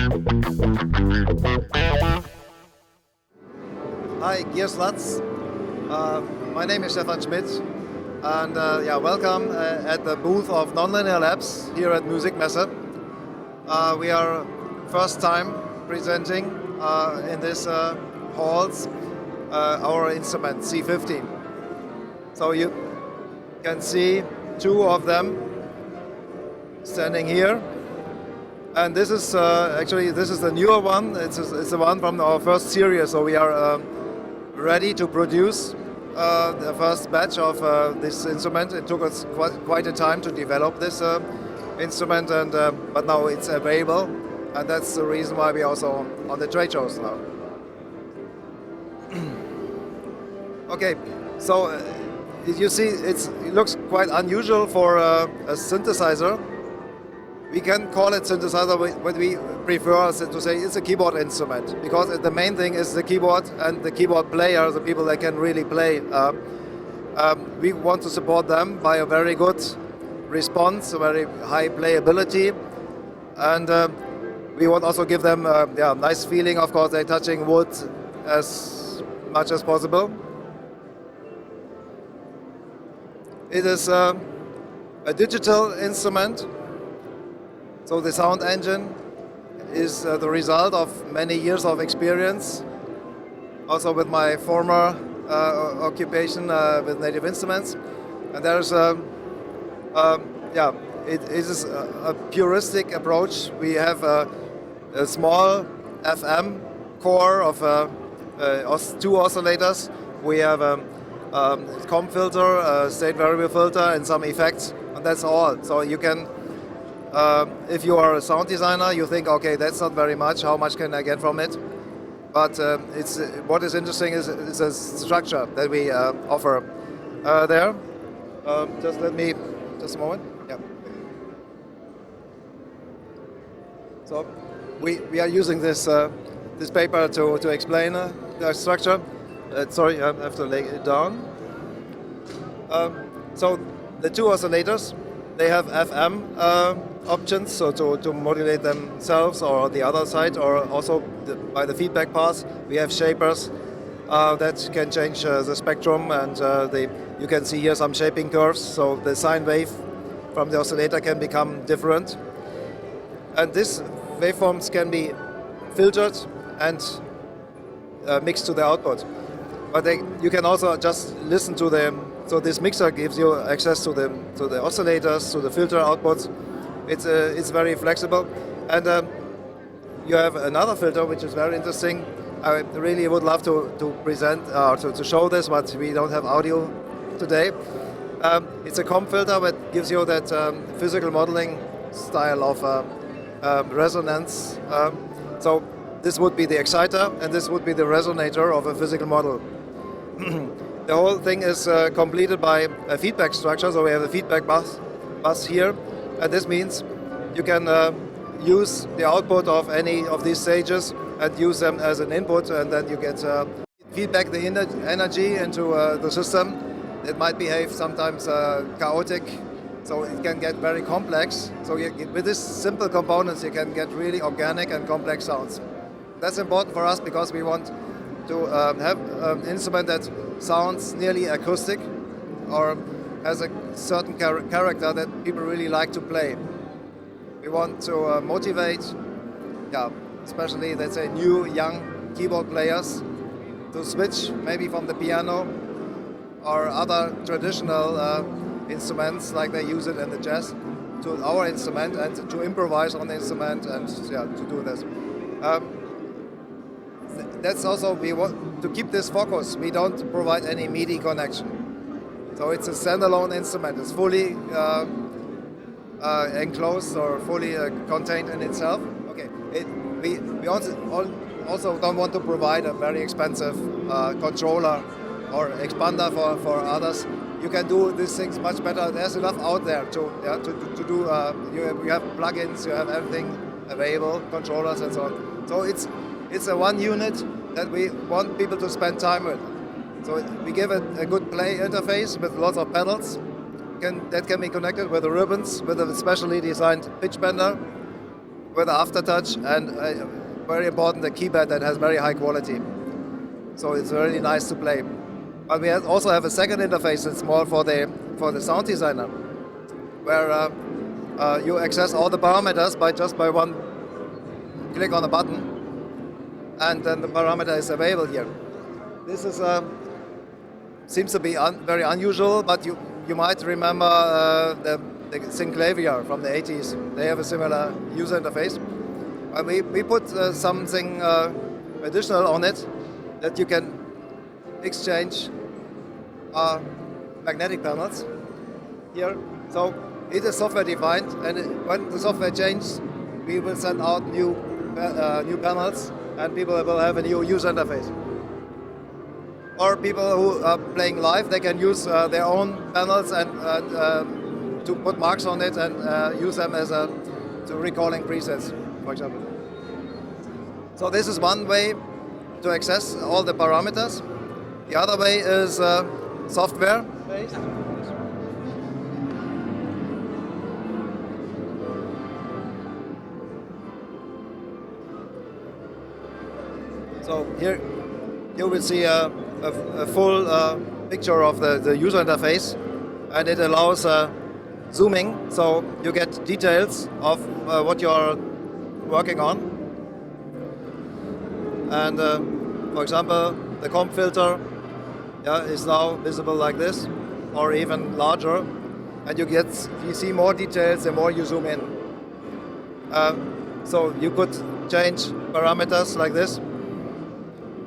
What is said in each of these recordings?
Hi, Gearslutz. My name is Stefan Schmidt, and welcome at the booth of Nonlinear Labs here at Musikmesse. We are first time presenting in this halls our instrument C15. So you can see two of them standing here, and this is actually the newer one. It's the one from our first series. So we are ready to produce the first batch of this instrument. It took us quite a time to develop this instrument, and but now it's available, and that's the reason why we're also on the trade shows now. Okay, so you see it looks quite unusual for a synthesizer. We can call it synthesizer, but we prefer to say it's a keyboard instrument, because the main thing is the keyboard and the keyboard player, the people that can really play. We want to support them by a very good response, a very high playability, and we want also give them a nice feeling. Of course, they're touching wood as much as possible. It is a digital instrument. So the sound engine is the result of many years of experience, also with my former occupation with native instruments. And there's it is a puristic approach. We have a small FM core of two oscillators. We have a comb filter, a state variable filter, and some effects, and that's all. So you can. If you are a sound designer, you think, okay, that's not very much. How much can I get from it? But what is interesting is the structure that we offer there. Just a moment. Yeah. So we are using this paper to explain the structure. Sorry, I have to lay it down. So the two oscillators, they have FM options, so to modulate themselves or the other side, or also by the feedback path. We have shapers that can change the spectrum, and you can see here some shaping curves, so the sine wave from the oscillator can become different. And these waveforms can be filtered and mixed to the output. But you can also just listen to them. So this mixer gives you access to the oscillators, to the filter outputs. It's very flexible, and you have another filter which is very interesting. I really would love to present to show this, but we don't have audio today. It's a comb filter that gives you that physical modeling style of resonance. So this would be the exciter, and this would be the resonator of a physical model. The whole thing is completed by a feedback structure, so we have a feedback bus here, and this means you can use the output of any of these stages and use them as an input, and then you get feedback the energy into the system. It might behave sometimes chaotic, so it can get very complex. So with these simple components you can get really organic and complex sounds. That's important for us because we want to have an instrument that sounds nearly acoustic or has a certain character that people really like to play. We want to motivate, especially let's say new young keyboard players to switch maybe from the piano or other traditional instruments like they use it in the jazz to our instrument, and to improvise on the instrument, and to do this. That's also, we want to keep this focus. We don't provide any MIDI connection. So it's a standalone instrument. It's fully enclosed or fully contained in itself. Okay. We also don't want to provide a very expensive controller or expander for others. You can do these things much better. There's enough out there to do. You have plugins. You have everything available, controllers and so on. So it's a one unit that we want people to spend time with. So we give it a good play interface with lots of pedals that can be connected with the ribbons, with a specially designed pitch bender. with aftertouch, and very important, the keypad that has very high quality. So it's really nice to play. But we also have a second interface that's more for the sound designer, where you access all the parameters by one click on a button, and then the parameter is available here. This is seems to be very unusual, but you might remember the Synclavier from the 80s. They have a similar user interface. We put something additional on it that you can exchange magnetic panels here. So it is software defined, and when the software changes, we will send out new panels, and people will have a new user interface. Or people who are playing live, they can use their own panels and to put marks on it and use them as to recalling presets, for example. So this is one way to access all the parameters. The other way is software based. So here you will see a full picture of the user interface, and it allows zooming, so you get details of what you're working on. And for example, the comp filter is now visible like this, or even larger, and you see more details the more you zoom in. So you could change parameters like this,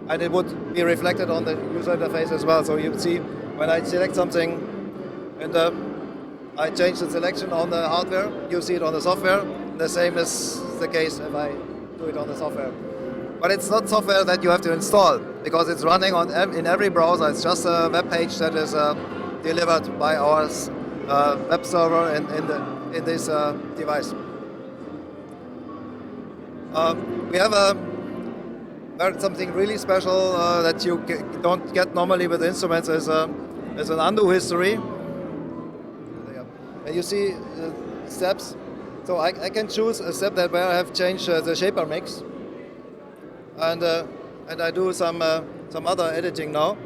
and it would be reflected on the user interface as well. So you see when I select something and I change the selection on the hardware, you see it on the software. The same is the case if I do it on the software. But it's not software that you have to install, because it's running in every browser. It's just a web page that is delivered by our web server in this device. We have something really special that you don't get normally with instruments is an undo history. And you see steps. So I can choose a step where I have changed the shaper mix, and I do some other editing now.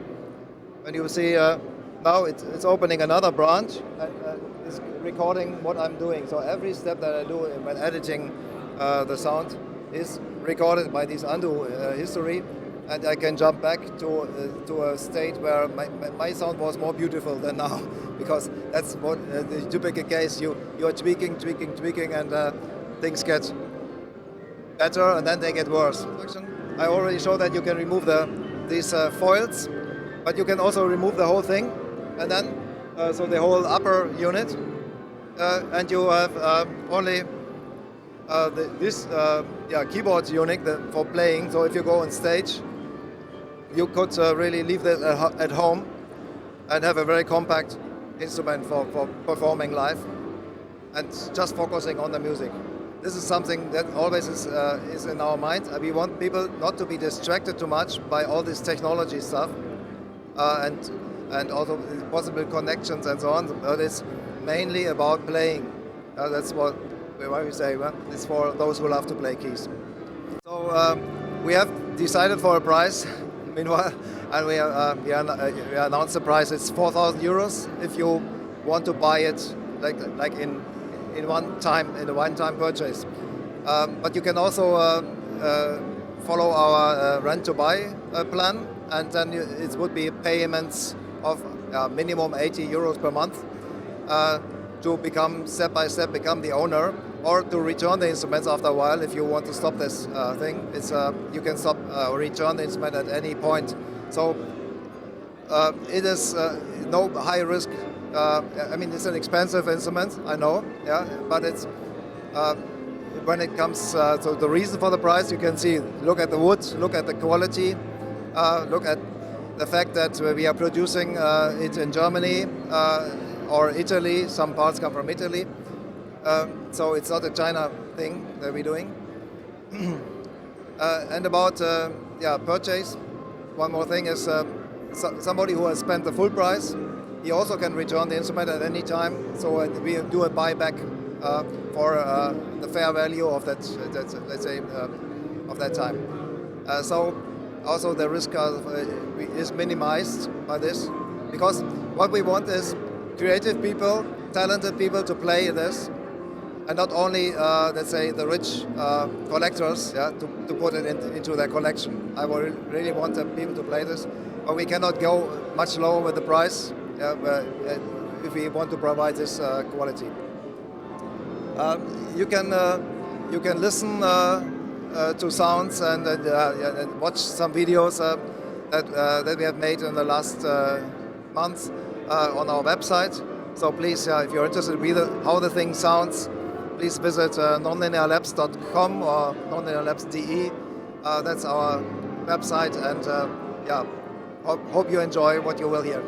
And you see now it's opening another branch and it's recording what I'm doing. So every step that I do when editing the sound is recorded by this undo history, and I can jump back to a state where my sound was more beautiful than now, because that's what the typical case. You're tweaking, and things get better, and then they get worse. I already showed that you can remove these foils, but you can also remove the whole thing, and then so the whole upper unit, and you have only this keyboard unit for playing. So if you go on stage, you could really leave that at home and have a very compact instrument for performing live and just focusing on the music. This is something that always is in our mind. We want people not to be distracted too much by all this technology stuff and also possible connections and so on. But it's mainly about playing. That's what we say. Well, it's for those who love to play keys. So we have decided for a price. Meanwhile, and we announced the price. It's 4,000 euros if you want to buy it like in one time, in a one-time purchase. But you can also follow our rent-to-buy plan, and then it would be payments of minimum 80 euros per month to become step by step become the owner, or to return the instruments after a while. If you want to stop this thing, it's you can stop or return the instrument at any point. So it is no high risk. I mean, it's an expensive instrument, I know, yeah, but it's when it comes to the reason for the price, you can see, look at the wood, look at the quality, look at the fact that we are producing it in Germany or Italy. Some parts come from Italy, so it's not a China thing that we're doing. And about purchase, one more thing is somebody who has spent the full price, he also can return the instrument at any time. So we do a buyback for the fair value of that let's say of that time. So also the risk is minimized by this, because what we want is creative people, talented people to play this, and not only let's say the rich collectors, to put it into their collection. I really want the people to play this, but we cannot go much lower with the price if we want to provide this quality. You can listen to sounds and watch some videos that we have made in the last month on our website. So please, if you're interested in how the thing sounds, please visit nonlinearlabs.com or nonlinearlabs.de. That's our website, and hope you enjoy what you will hear.